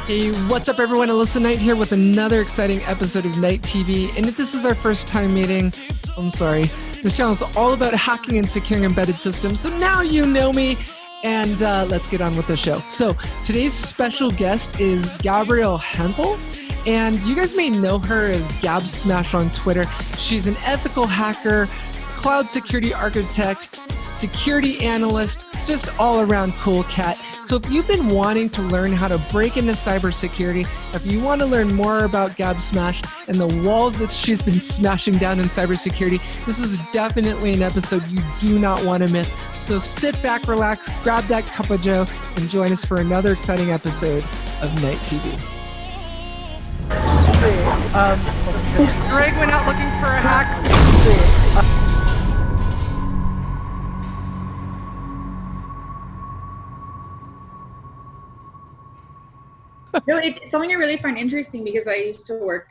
Hey, what's up everyone? Alyssa Knight here with another exciting episode of KnighTV. And if this is our first time meeting, I'm sorry. This channel is all about hacking and securing embedded systems. So now you know me, and let's get on with the show. So today's special guest is Gabrielle Hempel. And you guys may know her as Gab Smash on Twitter. She's an ethical hacker, cloud security architect, security analyst, just all around cool cat. So if you've been wanting to learn how to break into cybersecurity, if you want to learn more about Gab Smash and the walls that she's been smashing down in cybersecurity, this is definitely an episode you do not want to miss. So sit back, relax, grab that cup of joe, and join us for another exciting episode of KnighTV. Greg went out looking for a hack. No, it's something I really find interesting because I used to work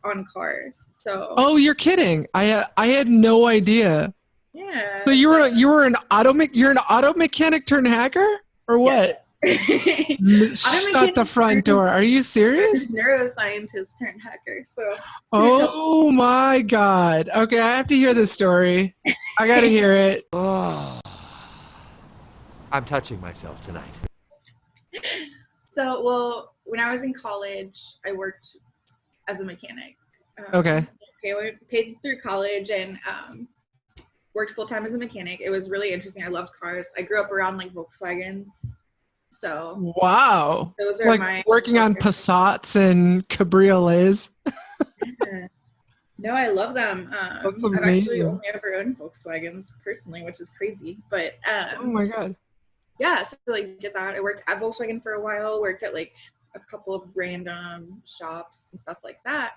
on cars. So. Oh, you're kidding! I had no idea. Yeah. So you're an auto mechanic turned hacker, or what? Yes. Shut the front door. Are you serious? Neuroscientist turned hacker. So. Oh my God. Okay, I have to hear this story. I gotta hear it. Oh, I'm touching myself tonight. So, well, when I was in college, I worked as a mechanic. Okay. Paid through college and worked full-time as a mechanic. It was really interesting. I loved cars. I grew up around like Volkswagens. So. Wow. Those are like working on Passats and Cabriolets. Yeah. No, I love them. That's I've amazing. actually only ever owned Volkswagens personally, which is crazy. But oh my God. Yeah, so like did that. I worked at Volkswagen for a while, worked at like a couple of random shops and stuff like that.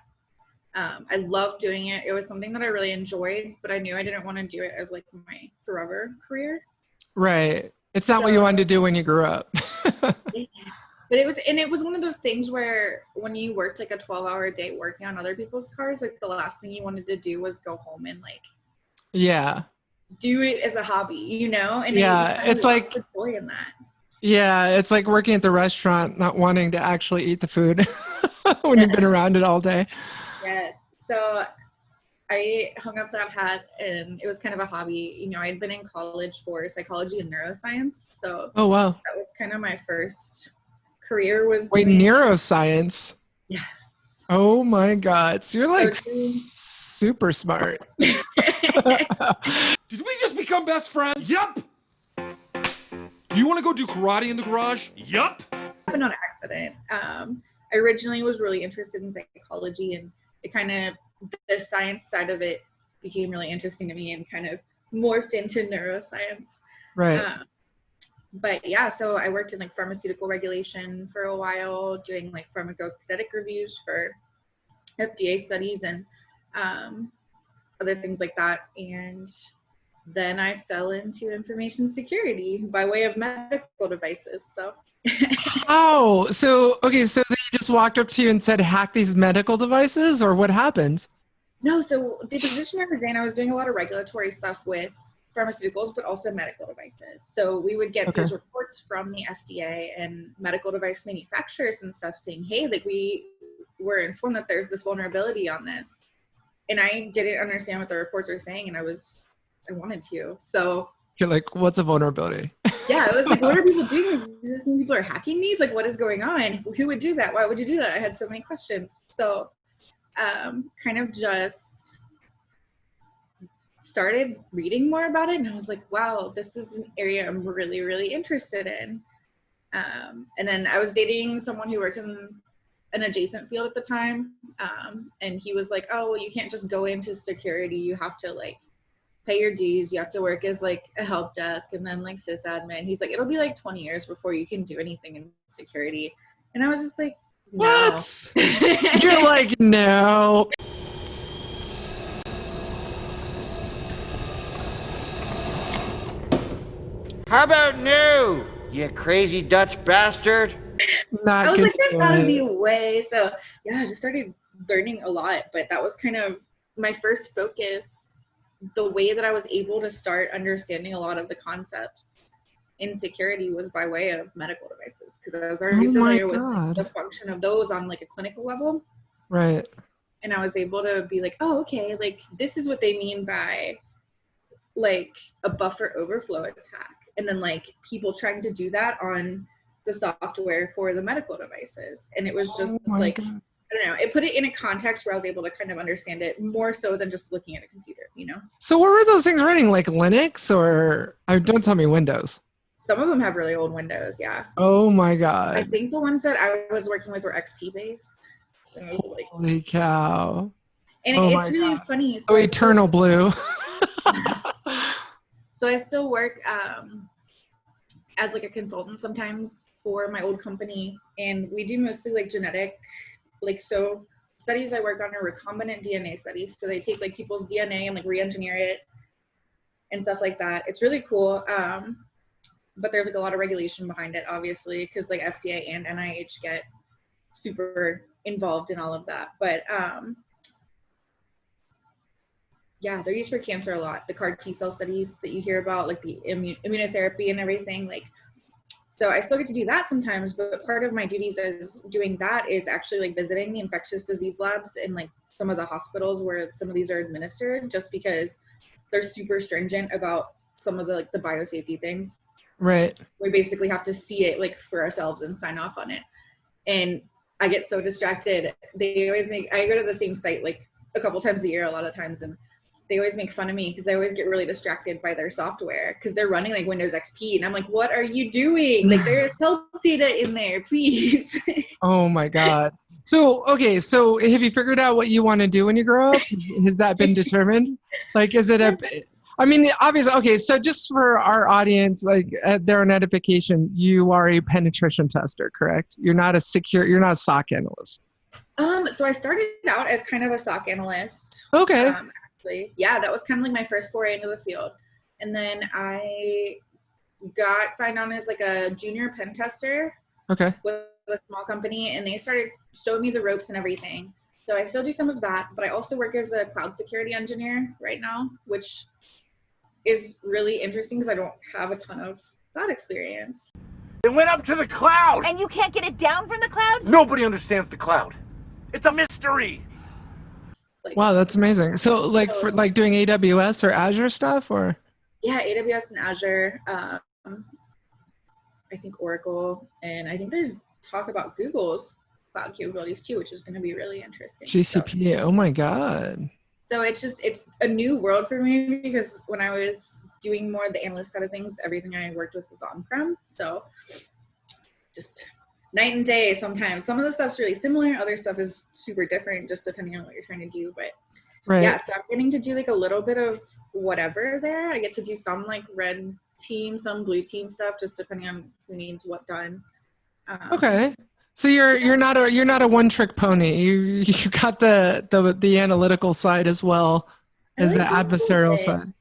I loved doing it. It was something that I really enjoyed, but I knew I didn't want to do it as like my forever career. Right. It's not what you wanted to do when you grew up. Yeah. But it was one of those things where when you worked like a 12-hour day working on other people's cars, like the last thing you wanted to do was go home and like do it as a hobby, you know? And yeah, it's like the joy in that. Yeah, it's like working at the restaurant, not wanting to actually eat the food when you've been around it all day. Yes. So I hung up that hat and it was kind of a hobby. You know, I'd been in college for psychology and neuroscience. So oh wow. That was kind of my first career was neuroscience. Yes. Oh my God. So you're like super smart. Did we just become best friends? Yup. Do you want to go do karate in the garage? Yup. Happened on accident. I originally was really interested in psychology, and it kind of the science side of it became really interesting to me and kind of morphed into neuroscience. Right. But yeah, so I worked in like pharmaceutical regulation for a while, doing like pharmacokinetic reviews for FDA studies and other things like that. And then I fell into information security by way of medical devices. So. Oh, so okay, so they just walked up to you and said, hack these medical devices, or what happened? No, so the position I was in, I was doing a lot of regulatory stuff with pharmaceuticals, but also medical devices. So we would get these reports from the FDA and medical device manufacturers and stuff saying, hey, like we were informed that there's this vulnerability on this. And I didn't understand what the reports were saying, and I wanted to. So you're like, what's a vulnerability? Yeah, I was like, what are people doing? Is this when people are hacking these? Like, what is going on? Who would do that? Why would you do that? I had so many questions. So kind of just started reading more about it, and I was like, wow, this is an area I'm really, really interested in. And then I was dating someone who worked in an adjacent field at the time, and he was like, oh, well, you can't just go into security. You have to like pay your dues. You have to work as like a help desk and then like sysadmin. He's like, it'll be like 20 years before you can do anything in security. And I was just like, no. What? You're like, no. How about no, you crazy Dutch bastard? I was like, there's gotta be a way. So yeah, I just started learning a lot, but that was kind of my first focus, the way that I was able to start understanding a lot of the concepts in security was by way of medical devices, because I was already familiar with like, the function of those on like a clinical level. Right. And I was able to be like, oh, okay, like this is what they mean by like a buffer overflow attack. And then like people trying to do that on the software for the medical devices. And it was just like, God. I don't know, it put it in a context where I was able to kind of understand it more so than just looking at a computer, you know? So what were those things running, like Linux or, don't tell me Windows? Some of them have really old Windows, yeah. Oh my God. I think the ones that I was working with were XP based. Holy cow. And it's really funny. So Eternal Blue. So I still work as like a consultant sometimes for my old company, and we do mostly like genetic, like so studies I work on are recombinant DNA studies. So they take like people's DNA and like re-engineer it and stuff like that. It's really cool. But there's like a lot of regulation behind it, obviously, because like FDA and NIH get super involved in all of that. But yeah, they're used for cancer a lot. The CAR T cell studies that you hear about, like the immunotherapy and everything, like, so I still get to do that sometimes, but part of my duties as doing that is actually like visiting the infectious disease labs in like some of the hospitals where some of these are administered, just because they're super stringent about some of the like the biosafety things. Right. We basically have to see it like for ourselves and sign off on it. And I get so distracted. They always I go to the same site like a couple times a year, a lot of times, and they always make fun of me because I always get really distracted by their software because they're running like Windows XP, and I'm like, what are you doing? Like there's health data in there, please. Oh my God. So, okay. So have you figured out what you want to do when you grow up? Has that been determined? Like, is it I mean, obviously, okay. So just for our audience, like their own edification, you are a penetration tester, correct? You're not a SOC analyst. So I started out as kind of a SOC analyst. Okay. Yeah, that was kind of like my first foray into the field. And then I got signed on as like a junior pen tester. Okay. With a small company, and they started showing me the ropes and everything. So I still do some of that, but I also work as a cloud security engineer right now, which is really interesting because I don't have a ton of cloud experience. It went up to the cloud! And you can't get it down from the cloud? Nobody understands the cloud. It's a mystery! Like, wow, that's amazing. So like for like doing AWS or Azure stuff, or? Yeah, AWS and Azure. I think Oracle, and I think there's talk about Google's cloud capabilities too, which is going to be really interesting. GCP, oh my God. So it's a new world for me because when I was doing more of the analyst side of things, everything I worked with was on-prem. So just night and day sometimes. Some of the stuff's really similar. Other stuff is super different just depending on what you're trying to do. But right. Yeah, so I'm getting to do like a little bit of whatever there. I get to do some like red team, some blue team stuff, just depending on who needs what done. Okay. So you're not a one-trick pony. You got the analytical side as well as the adversarial side.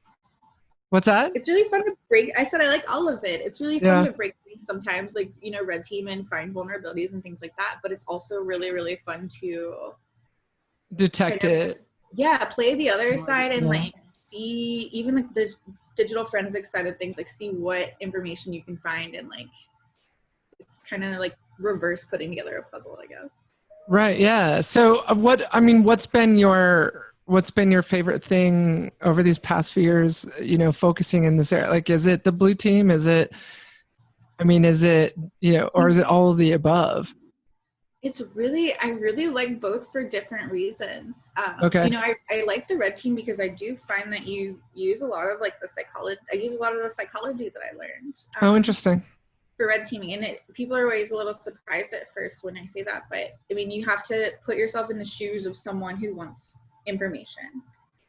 What's that? It's really fun to break. I said I like all of it. It's really fun to break things sometimes, like, you know, red team and find vulnerabilities and things like that. But it's also really, really fun to detect it. Yeah, play the other side and like see even like the digital forensic side of things, like see what information you can find, and like it's kind of like reverse putting together a puzzle, I guess. Right. Yeah. So what's been your favorite thing over these past few years, you know, focusing in this area? Like, is it the blue team? Is it, you know, or is it all of the above? I really like both for different reasons. Okay. You know, I like the red team because I do find that you use a lot of like the psychology. I use a lot of the psychology that I learned. Oh, interesting. For red teaming, and people are always a little surprised at first when I say that, but I mean, you have to put yourself in the shoes of someone who wants information,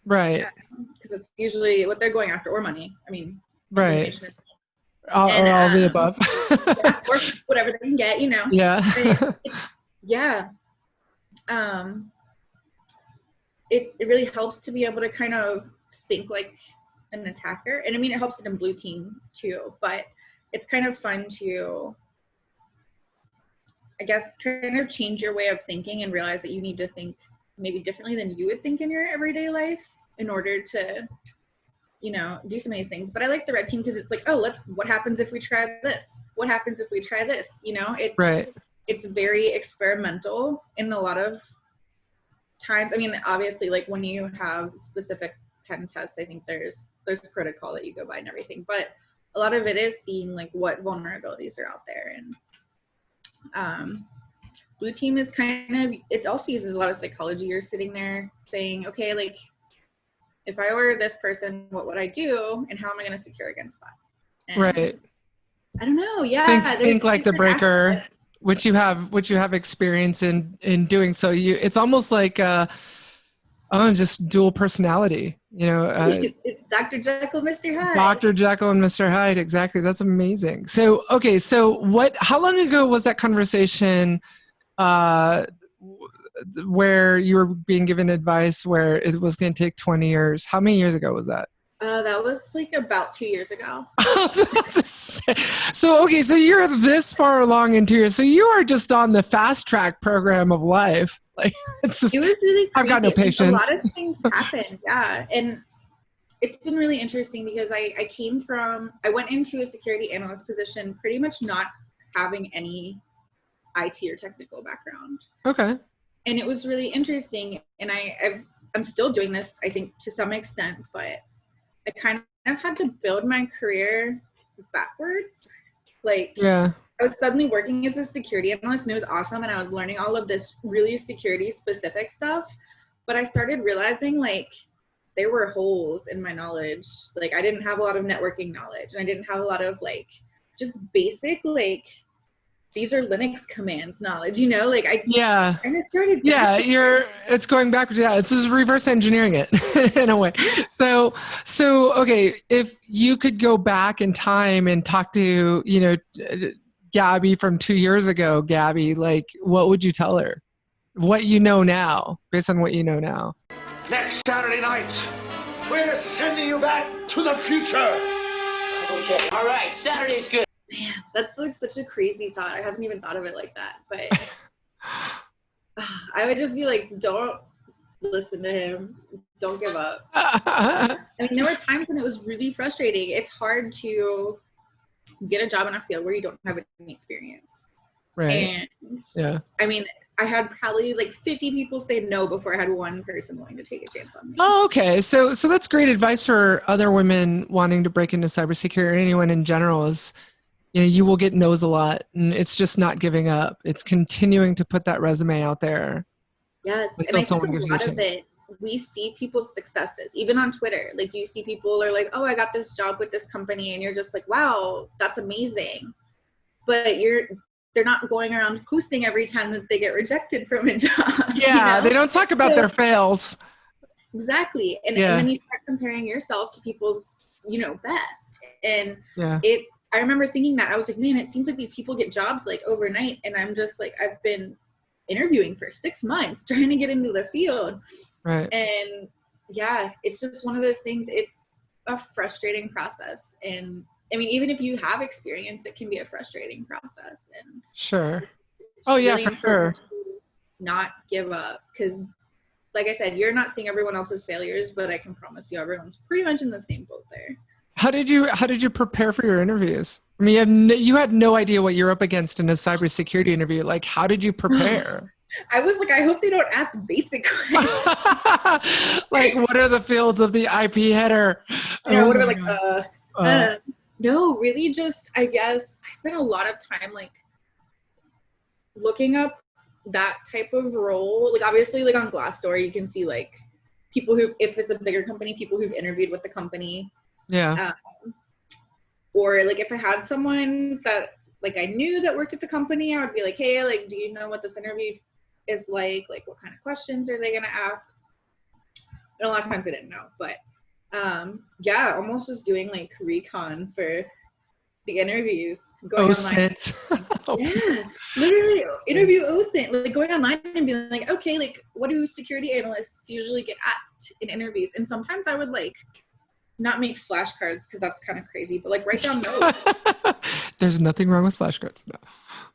right? Because it's usually what they're going after, or money. I mean, right. All the above. Yeah, or whatever they can get, you know. Yeah. Yeah. It really helps to be able to kind of think like an attacker, and I mean, it helps it in blue team too, but it's kind of fun to, I guess, kind of change your way of thinking and realize that you need to think maybe differently than you would think in your everyday life in order to do some of these things. But I like the red team because it's like, oh, what happens if we try this? What happens if we try this? It's right. It's very experimental in a lot of times. I mean, obviously, like when you have specific pen tests, I think there's protocol that you go by and everything. But a lot of it is seeing like what vulnerabilities are out there. And blue team is it also uses a lot of psychology. You're sitting there saying, okay, like if I were this person, what would I do? And how am I going to secure against that? And right. I don't know. Yeah. Think like the breaker, which you have experience in doing. So it's almost like, just dual personality, it's Dr. Jekyll, Mr. Hyde. Dr. Jekyll and Mr. Hyde. Exactly. That's amazing. So, okay. So how long ago was that conversation, where you were being given advice where it was going to take 20 years? How many years ago was that? That was like about 2 years ago. So, okay, so you're this far along in 2 years. So you are just on the fast track program of life. Like, it was really crazy. I've got no patience. A lot of things happened. Yeah. And it's been really interesting because I went into a security analyst position pretty much not having any IT or technical background. Okay. And it was really interesting. And I'm still doing this, I think, to some extent, but I kind of had to build my career backwards. Like, yeah. I was suddenly working as a security analyst and it was awesome. And I was learning all of this really security specific stuff. But I started realizing like there were holes in my knowledge. Like I didn't have a lot of networking knowledge and I didn't have a lot of like just basic, like, these are Linux commands knowledge, like I kind of started. Yeah, it's going backwards. Yeah, it's just reverse engineering it in a way. So okay, if you could go back in time and talk to, Gabby from 2 years ago, Gabby, like what would you tell her? What you know now, based on what you know now. Next Saturday night, we're sending you back to the future. Okay, all right, Saturday's good. Man, that's like such a crazy thought. I haven't even thought of it like that. But I would just be like, don't listen to him. Don't give up. I mean, there were times when it was really frustrating. It's hard to get a job in a field where you don't have any experience. Right. And yeah. I mean, I had probably like 50 people say no before I had one person willing to take a chance on me. Oh, okay. So that's great advice for other women wanting to break into cybersecurity or anyone in general is, you will get no's a lot, and it's just not giving up. It's continuing to put that resume out there. Yes, and I think a lot of it, we see people's successes, even on Twitter. Like you see people are like, oh, I got this job with this company, and you're just like, wow, that's amazing. But they're not going around posting every time that they get rejected from a job. Yeah, they don't talk about their fails. Exactly, and then you start comparing yourself to people's, best, and I remember thinking that. I was like, man, it seems like these people get jobs like overnight. And I'm just like, I've been interviewing for 6 months trying to get into the field. Right. And yeah, it's just one of those things. It's a frustrating process. And I mean, even if you have experience, it can be a frustrating process. And sure. Oh yeah, really for sure. Not give up. Because like I said, you're not seeing everyone else's failures, but I can promise you everyone's pretty much in the same boat there. How did you prepare for your interviews? I mean, you had no idea what you're up against in a cybersecurity interview. Like, how did you prepare? I was like, I hope they don't ask basic questions. Like, what are the fields of the IP header? What about like, no, really just, I guess, I spent a lot of time like looking up that type of role. Like, obviously, like on Glassdoor, you can see like people who, if it's a bigger company, people who've interviewed with the company. Yeah. Or like if I had someone that like I knew that worked at the company, I would be like, hey, like, do you know what this interview is like? Like, what kind of questions are they going to ask? And a lot of times I didn't know, but almost just doing like recon for the interviews. Going OSINT. Yeah, literally interview OSINT, like going online and being like, okay, like what do security analysts usually get asked in interviews? And sometimes I would like not make flashcards because that's kind of crazy, but like write down notes. There's nothing wrong with flashcards. No.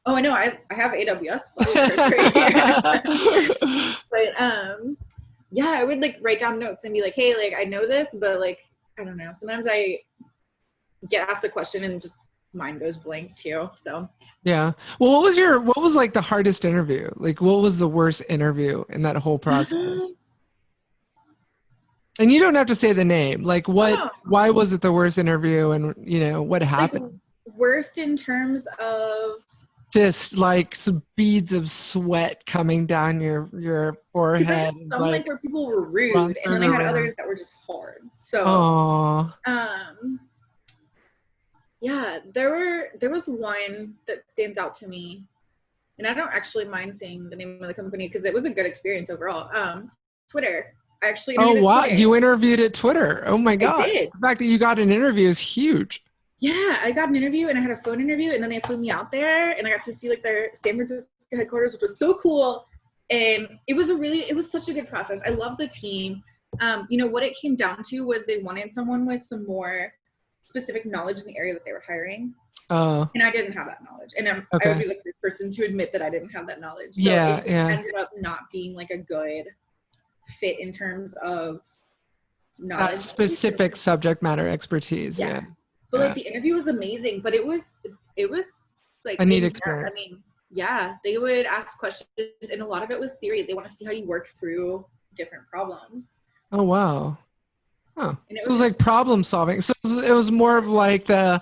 Oh, I know. I have AWS flashcards right here. But I would like write down notes and be like, hey, like I know this, but like I don't know. Sometimes I get asked a question and just mind goes blank too. So Yeah. Well, what was like the hardest interview? Like, what was the worst interview in that whole process? And you don't have to say the name. Like, why was it the worst interview, and what happened? Like, worst in terms of just like some beads of sweat coming down your forehead. I had some like where people were rude, and then I had others that were just hard. So, yeah, there was one that stands out to me, and I don't actually mind saying the name of the company because it was a good experience overall. Twitter. I actually interviewed wow, Twitter. You interviewed at Twitter. Oh my God. The fact that you got an interview is huge. Yeah, I got an interview and I had a phone interview, and then they flew me out there and I got to see like their San Francisco headquarters, which was so cool. And it was such a good process. I love the team. What it came down to was they wanted someone with some more specific knowledge in the area that they were hiring. And I didn't have that knowledge. And I would be the first person to admit that I didn't have that knowledge. So it ended up not being like a good fit in terms of knowledge. That specific subject matter expertise. Yeah. But like the interview was amazing, but it was like a neat experience. I mean, yeah, they would ask questions, and a lot of it was theory. They want to see how you work through different problems. Oh wow. Huh. So it was like problem solving. So it was more of like the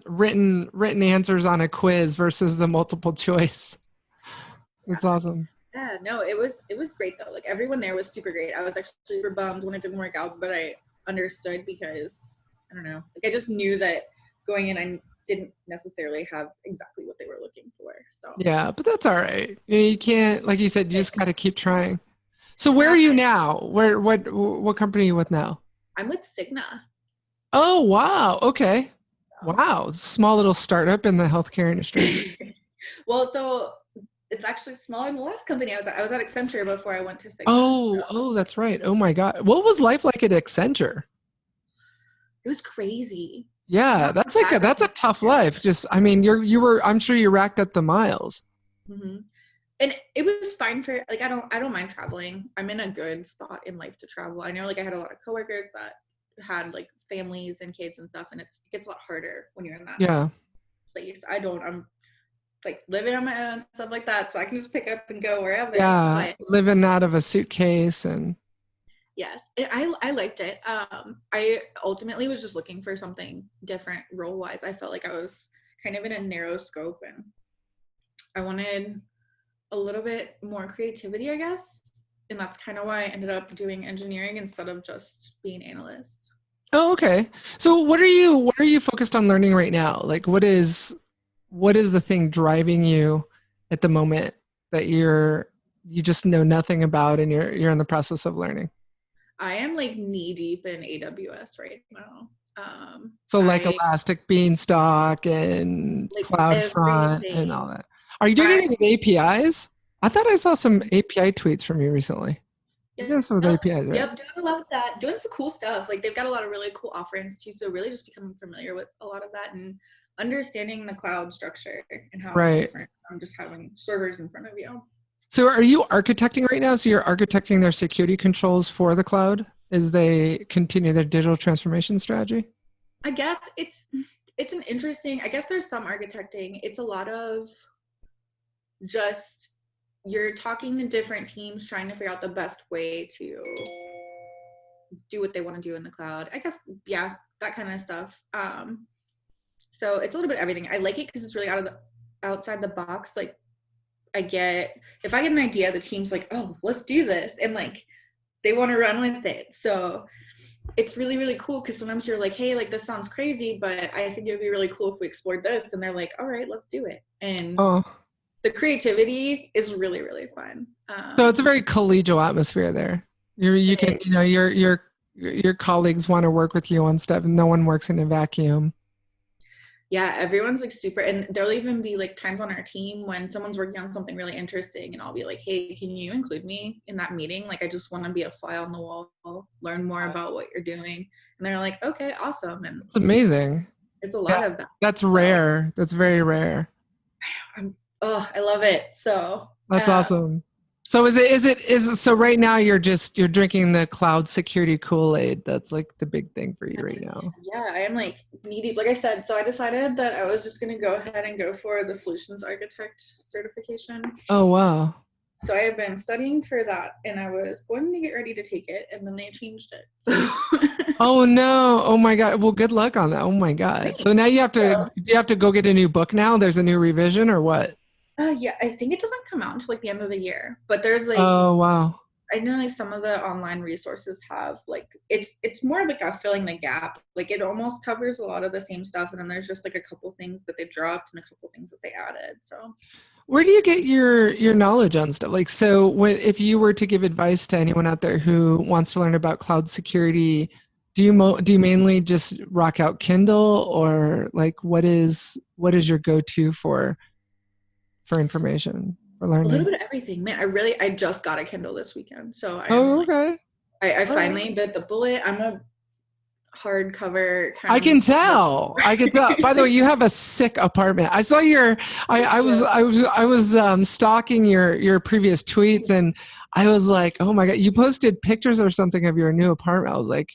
written answers on a quiz versus the multiple choice. That's awesome. Yeah, no, it was great though. Like everyone there was super great. I was actually super bummed when it didn't work out, but I understood because I don't know. Like I just knew that going in, I didn't necessarily have exactly what they were looking for. So yeah, but that's all right. You can't, like you said, you just got to keep trying. So where are you now? What company are you with now? I'm with Cigna. Oh wow. Okay. Wow. Small little startup in the healthcare industry. Well, so it's actually smaller than the last company I was at. I was at Accenture before I went to Cigna. Oh, that's right. Oh my God. What was life like at Accenture? It was crazy. Yeah, that's a tough life. Just, I mean, I'm sure you racked up the miles. Mm-hmm. And it was fine for, like, I don't mind traveling. I'm in a good spot in life to travel. I know, like, I had a lot of coworkers that had, like, families and kids and stuff, and it gets a lot harder when you're in that place. I'm, like, living on my own, stuff like that, so I can just pick up and go wherever. Yeah, living out of a suitcase and... Yes, I liked it. I ultimately was just looking for something different role-wise. I felt like I was kind of in a narrow scope, and I wanted a little bit more creativity, I guess. And that's kind of why I ended up doing engineering instead of just being analyst. Oh, okay. So what are you focused on learning right now? Like what is the thing driving you at the moment that you just know nothing about and you're in the process of learning? I am like knee deep in AWS right now. So like Elastic Beanstalk and like CloudFront and all that. Are you doing anything with APIs? I thought I saw some API tweets from you recently. Yep. You with APIs, right? Yep, doing a lot of that. Doing some cool stuff. Like they've got a lot of really cool offerings too. So really just becoming familiar with a lot of that and understanding the cloud structure and how it's different from just having servers in front of you. So are you architecting right now? So you're architecting their security controls for the cloud as they continue their digital transformation strategy? I guess it's an interesting, I guess there's some architecting. It's a lot of just, you're talking to different teams, trying to figure out the best way to do what they want to do in the cloud. I guess, yeah, that kind of stuff. So it's a little bit of everything. I like it because it's really outside the box. Like if I get an idea, the team's like, oh, let's do this. And like, they want to run with it. So it's really, really cool because sometimes you're like, hey, like this sounds crazy, but I think it would be really cool if we explored this. And they're like, all right, let's do it. And the creativity is really, really fun. So it's a very collegial atmosphere there. You can, your colleagues want to work with you on stuff and no one works in a vacuum. Yeah, everyone's like super, and there'll even be like times on our team when someone's working on something really interesting and I'll be like, hey, can you include me in that meeting? Like, I just want to be a fly on the wall, learn more about what you're doing. And they're like, okay, awesome. And it's amazing. It's a lot of that. That's rare. That's very rare. I love it. So that's awesome. So is it so right now you're drinking the cloud security Kool-Aid. That's like the big thing for you right now. Yeah, I am like knee deep. Like I said, so I decided that I was just going to go ahead and go for the solutions architect certification. Oh, wow. So I have been studying for that, and I was going to get ready to take it, and then they changed it. So Oh no. Oh my God. Well, good luck on that. Oh my God. So now do you have to go get a new book now? There's a new revision or what? yeah, I think it doesn't come out until like the end of the year, but there's like, Oh, wow. I know like some of the online resources have like, it's more like a filling the gap. Like it almost covers a lot of the same stuff. And then there's just like a couple things that they dropped and a couple things that they added. So Where do you get your knowledge on stuff? Like, so if you were to give advice to anyone out there who wants to learn about cloud security, do you mainly just rock out Kindle, or like what is your go-to for information for learning? a little bit of everything, man. I just got a Kindle this weekend. So okay. I finally bit the bullet. I'm a hardcover I can tell. By the way, you have a sick apartment. I saw I was stalking your previous tweets, and I was like, oh my God, you posted pictures or something of your new apartment. I was like,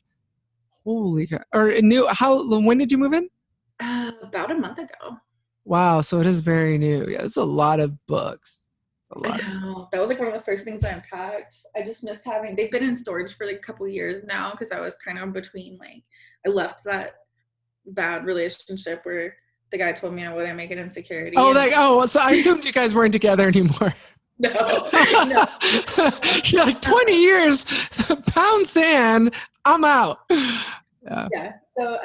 holy God. When did you move in? About a month ago. Wow. So it is very new. Yeah. It's a lot of books. I know. That was like one of the first things I unpacked. I just missed they've been in storage for like a couple years now, because I was kind of between like, I left that bad relationship where the guy told me I wouldn't make it in security. So I assumed you guys weren't together anymore. No. You're like 20 years, pound sand, I'm out. Yeah. So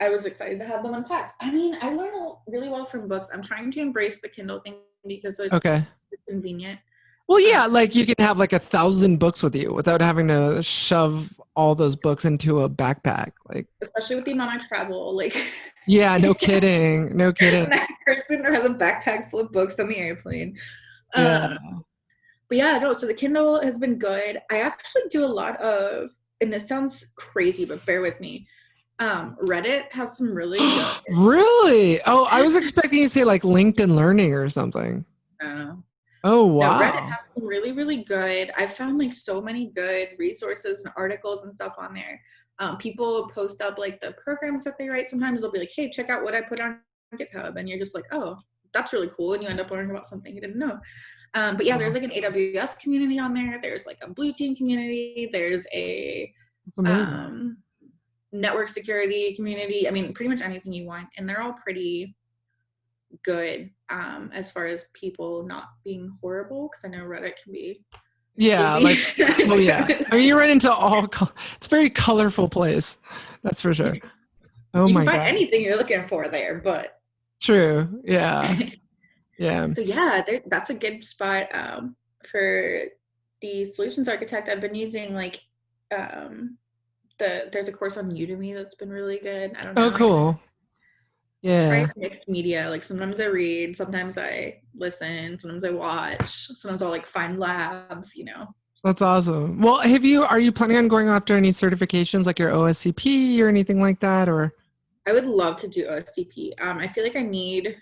I was excited to have them unpacked. I mean, I learn really well from books. I'm trying to embrace the Kindle thing because it's convenient. Well, yeah, like you can have like 1,000 books with you without having to shove all those books into a backpack. Like, especially with the amount I travel, like. Yeah, no kidding. That person has a backpack full of books on the airplane. Yeah. But yeah, no, so the Kindle has been good. I actually do a lot of, and this sounds crazy, but bear with me. Reddit has some really good. Really? Oh, I was expecting you to say like LinkedIn Learning or something. Oh, wow. No, Reddit has some really, really good. I found like so many good resources and articles and stuff on there. People post up like the programs that they write. Sometimes they'll be like, hey, check out what I put on GitHub. And you're just like, oh, that's really cool. And you end up learning about something you didn't know. But yeah, there's like an AWS community on there. There's like a Blue Team community. There's a network security community. I mean, pretty much anything you want. And they're all pretty good as far as people not being horrible. Because I know Reddit can be. Yeah, like, oh yeah. I mean, you run into it's a very colorful place. That's for sure. Oh my God. You can find anything you're looking for there, but. True. Yeah. Yeah. So yeah, that's a good spot for the solutions architect. I've been using like there's a course on Udemy that's been really good. I don't know. Oh, cool. Yeah. Mixed media. Like sometimes I read, sometimes I listen, sometimes I watch, sometimes I'll like find labs, you know. That's awesome. Well, are you planning on going after any certifications like your OSCP or anything like that, or? I would love to do OSCP. I feel like I need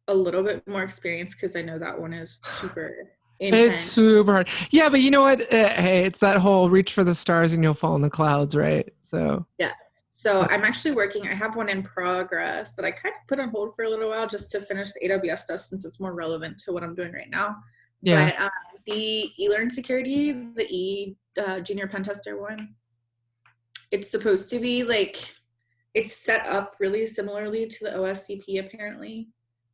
a little bit more experience because I know that one is super intense. It's super hard. Yeah, but you know what? Hey, it's that whole reach for the stars and you'll fall in the clouds, right? So. Yeah. So I'm actually I have one in progress that I kind of put on hold for a little while just to finish the AWS stuff since it's more relevant to what I'm doing right now. Yeah. But the eLearn security, the junior pen tester one, it's supposed to be like, it's set up really similarly to the OSCP apparently,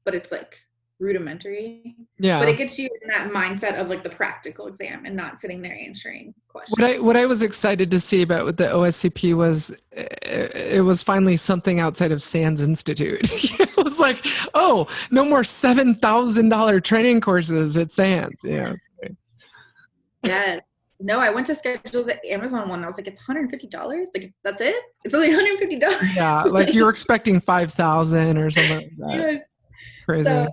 but it's like rudimentary. Yeah. But it gets you in that mindset of like the practical exam and not sitting there answering questions. What I was excited to see about with the OSCP was it was finally something outside of SANS Institute. It was like, oh, no more $7,000 training courses at SANS. Yeah. Yeah. No, I went to schedule the Amazon one. I was like, it's $150. Like, that's it? It's only $150. Yeah, like you're expecting 5,000 or something like that. Yeah. Crazy. So,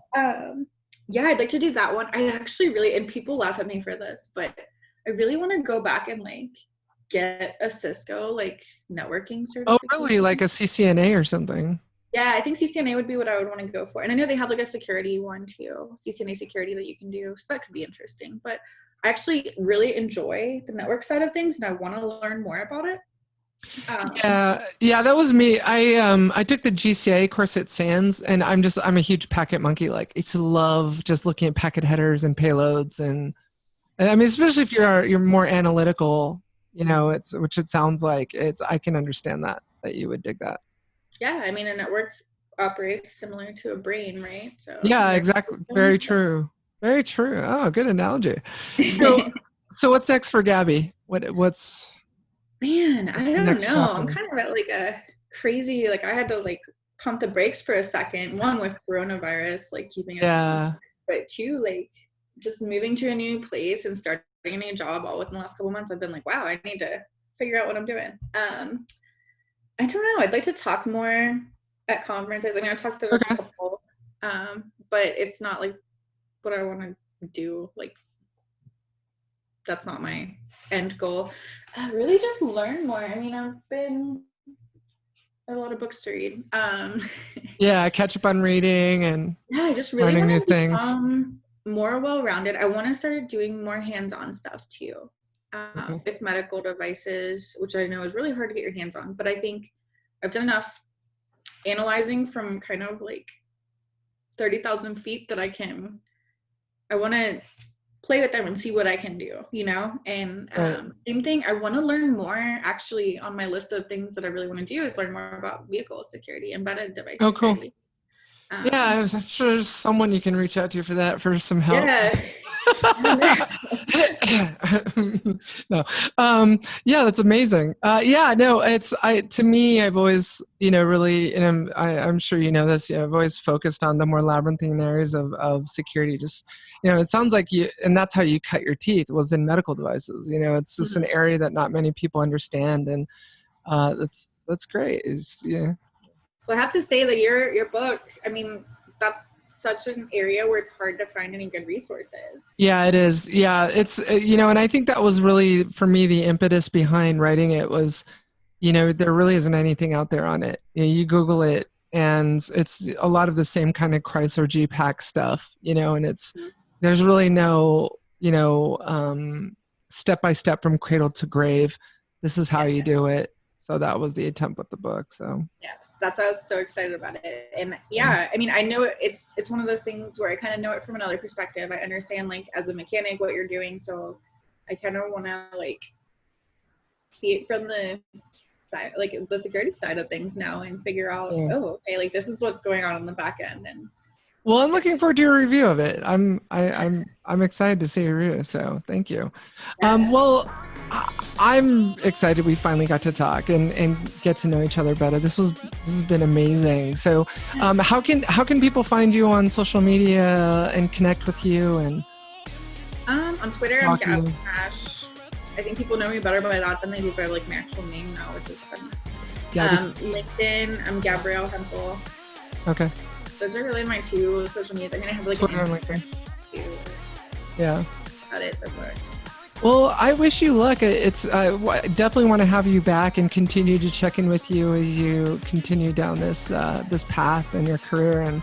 yeah, I'd like to do that one. I actually really, and people laugh at me for this, but I really want to go back and like get a Cisco like networking certification. Oh, really? Like a CCNA or something? Yeah, I think CCNA would be what I would want to go for. And I know they have like a security one too, CCNA security that you can do. So that could be interesting. But I actually really enjoy the network side of things and I want to learn more about it. Yeah, that was me. I took the GCA course at SANS, and I'm a huge packet monkey. Like, I used to love just looking at packet headers and payloads, and I mean, especially if you're more analytical, you know, which it sounds like I can understand that you would dig that. Yeah, I mean, a network operates similar to a brain, right? So yeah, exactly. Very true. Very true. Oh, good analogy. So what's next for Gabby? What's Man, I don't know. chapter? I'm kind of at like a crazy, like I had to like pump the brakes for a second. One, with coronavirus, like keeping it. Yeah. But two, like just moving to a new place and starting a new job all within the last couple of months. I've been like, wow, I need to figure out what I'm doing. I don't know. I'd like to talk more at conferences. I mean, I've talked to a couple, but it's not like what I want to do. Like, that's not my end goal. Really just learn more. I mean, I have a lot of books to read. Yeah, catch up on reading and I just really learning want new to things. become more well-rounded. I want to start doing more hands-on stuff too, with medical devices, which I know is really hard to get your hands on. But I think I've done enough analyzing from kind of like 30,000 feet that I want to play with them and see what I can do, you know? And same thing, I want to learn more. Actually, on my list of things that I really want to do is learn more about vehicle security, embedded device security. Yeah, I'm sure there's someone you can reach out to for some help. Yeah. No. Yeah, that's amazing. Yeah, no, to me, I've always, you know, really, and I'm sure you know this, I've always focused on the more labyrinthine areas of security. Just, you know, it sounds like and that's how you cut your teeth, was in medical devices. You know, it's just an area that not many people understand, and that's great. Yeah. Well, I have to say that your book, I mean, that's such an area where it's hard to find any good resources. Yeah, it is. Yeah, it's, you know, and I think that was really, for me, the impetus behind writing it was, you know, there really isn't anything out there on it. You know, you Google it and it's a lot of the same kind of Chrysler G-Pack stuff, you know, and there's really no, you know, step-by-step from cradle to grave. This is how you do it. So that was the attempt with the book. So yes, that's why I was so excited about it. And yeah, I mean, I know it's one of those things where I kind of know it from another perspective. I understand, like, as a mechanic what you're doing, so I kind of want to like see it from the side, like the security side of things now, and figure out, oh, okay, like this is what's going on the back end. And well, I'm looking forward to your review of it. I'm excited to see your review. So thank you. Well, I'm excited we finally got to talk and get to know each other better. This has been amazing. So, how can people find you on social media and connect with you? And on Twitter, I'm Gabby Hash. I think people know me better by that than they do by like my actual name now, which is fun. LinkedIn, I'm Gabrielle Hempel. Okay. Those are really my two social medias. I mean, I have like Twitter and LinkedIn. Yeah. That is so far. Well, I wish you luck. It's I definitely want to have you back and continue to check in with you as you continue down this path in your career, and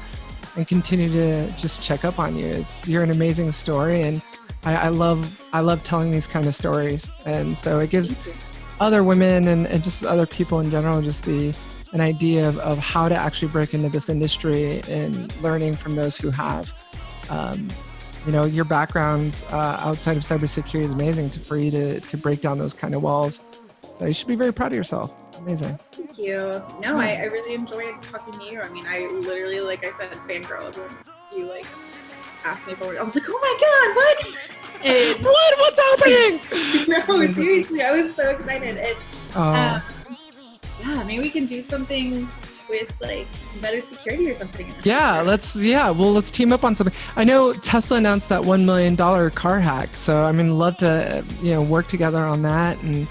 continue to just check up on you. You're an amazing story, and I love telling these kind of stories, and so it gives other women and just other people in general just an idea of how to actually break into this industry, and learning from those who have. You know, your background outside of cybersecurity is amazing for you to break down those kind of walls. So you should be very proud of yourself. Amazing. Thank you. No, I really enjoyed talking to you. I mean, I literally, like I said, fangirled when you like asked me for it. I was like, oh my God, what? And what's happening? No, seriously, I was so excited. And yeah, maybe we can do something with like better security or something. Yeah, let's team up on something. I know Tesla announced that $1 million car hack, so I mean, love to work together on that, and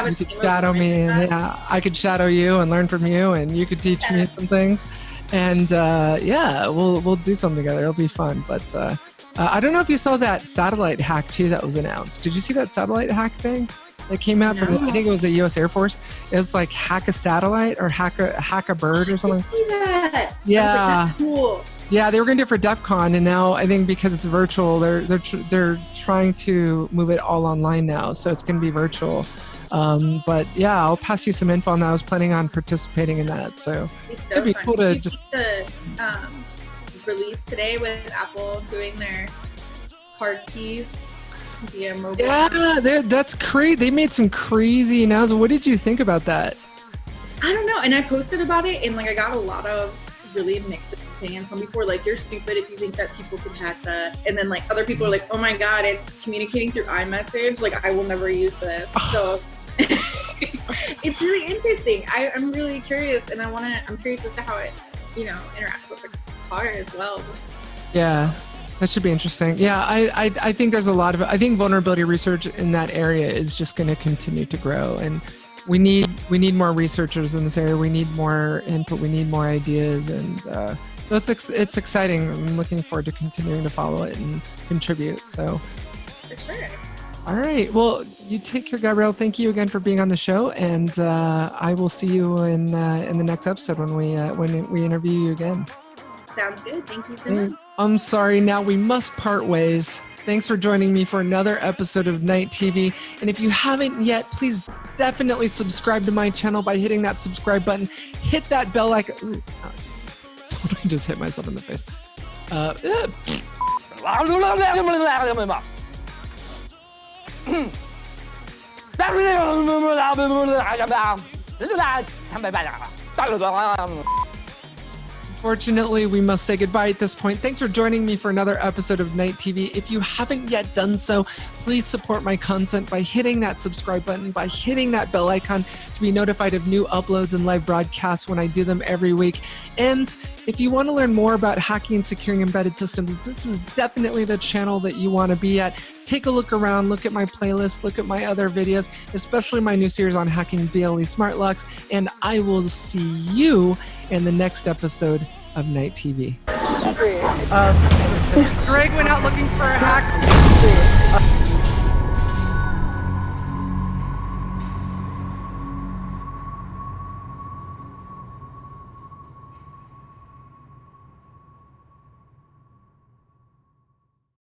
you could shadow me, and I could shadow you and learn from you, and you could teach me some things, and we'll do something together. It'll be fun. But I don't know if you saw that satellite hack too that was announced. Did you see that satellite hack thing? that came out from, I think it was the U.S. Air Force. It was like hack a satellite or hack a bird or something. I see that. Yeah. I was like, that's cool. Yeah, they were going to do it for DEF CON, and now I think because it's virtual, they're trying to move it all online now, so it's going to be virtual. But yeah, I'll pass you some info on that. I was planning on participating in that, so it'd be fun. cool to Did you just. see the release today with Apple doing their card keys via mobile. Yeah, that's crazy. They made some crazy announcements. What did you think about that? I don't know, and I posted about it, and like I got a lot of really mixed opinions. Some people were like, "You're stupid if you think that people can hack that," and then like other people are like, "Oh my god, it's communicating through iMessage. Like I will never use this." So it's really interesting. I'm really curious, and I'm curious as to how it, interacts with the car as well. Yeah, that should be interesting. Yeah, I think there's a lot of, I think vulnerability research in that area is just going to continue to grow, and we need more researchers in this area. We need more input. We need more ideas, and so it's exciting. I'm looking forward to continuing to follow it and contribute. So For sure. All right. Well, you take care, Gabrielle. Thank you again for being on the show, and I will see you in the next episode when we interview you again. Sounds good. Thank you so much. I'm sorry. Now we must part ways. Thanks for joining me for another episode of Knight TV. And if you haven't yet, please definitely subscribe to my channel by hitting that subscribe button. Hit that bell icon. Ooh, I just hit myself in the face. Unfortunately, we must say goodbye at this point. Thanks for joining me for another episode of Knight TV. If you haven't yet done so, please support my content by hitting that subscribe button, by hitting that bell icon to be notified of new uploads and live broadcasts when I do them every week. And if you want to learn more about hacking and securing embedded systems, this is definitely the channel that you want to be at. Take a look around, look at my playlist, look at my other videos, especially my new series on hacking BLE smart locks, and I will see you in the next episode of Knight TV. Greg went out looking for a hack.